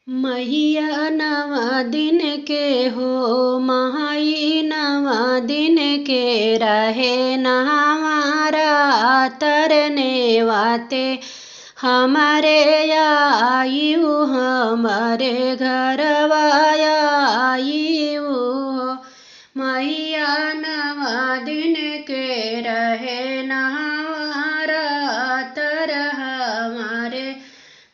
मैया नवा दिन के हो महाई नवा दिन के रहे नहमारा तरने वाते हमारे आयु हमारे घरवाया आयु मैया नवा दिन के रहे नहमारा तर हमारे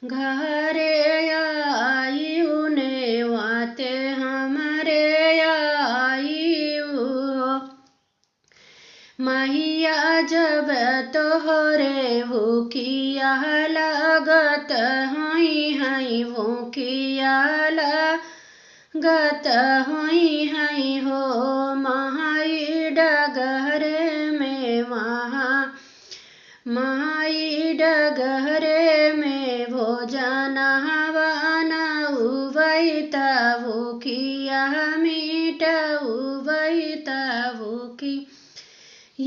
घरे आयु ने वाते हमारे आयु मैया जब तोहरे भूखिया लागत हुई हई भूखिया लागत हुई हई हो माई डगहरे में माई डगहरे में भोजन हवन उबैता भूखिया मीट उबैता भूखी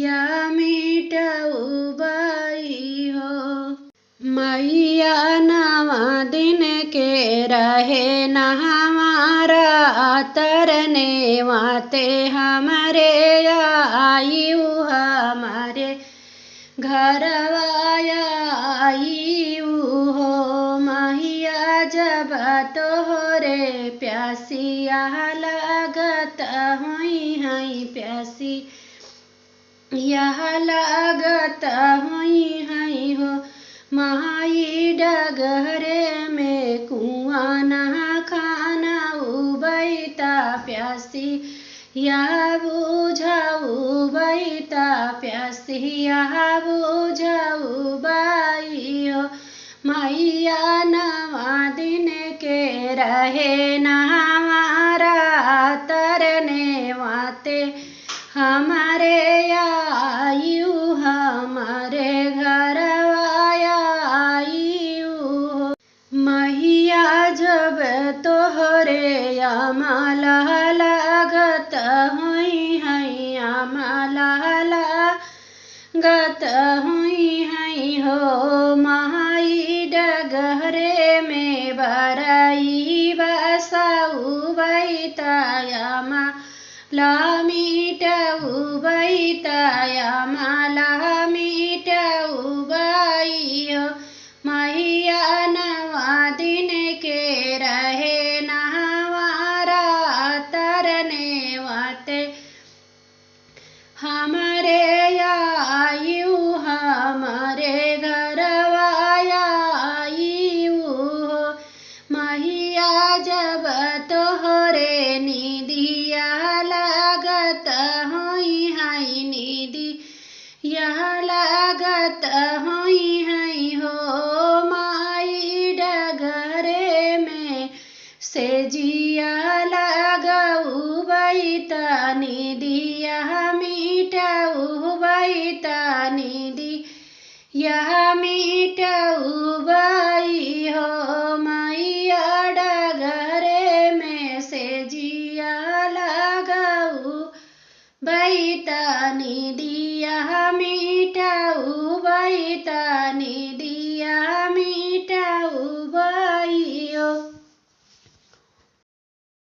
या मीट उबाई हो मैया नवा दिन के रहे न हमारा तरने वाते हमारे आयु हमारे घरवाया आयु हो मैया जब तोहरे प्यासिया लागत हुई हई प्यासी यह लागत हुई हई हो माई डगहरे में कुआं नहा खाना उबैता प्यासी यह बुझाऊ बैता प्यासी यह बुझाऊ बाई हो मैया नवा दिन के रहे न हमारा तरने वाते हमारे आयु हमारे घरवाया आयु मैया जब तोहरे आमाला लागत हुई हई आमाला लागत हुई हई हो माई डगहरे में बरई बसाऊ बैता ला मीट उबैता माला मीट उबाई हो मैया नवा दिन के रहे न हमारा तरने वाते हमारे आयु हमारे घरवाया आयु हो मैया जब तोहरे निदिया लागत हुई हई निदी यह लागत हुई हई हो माई डगहरे में से जिया लागऊ बैता निदिया मीट उबैता निदी यह मीट उबाई हो मैया डगहरे में से जिया लागऊ बैता निदी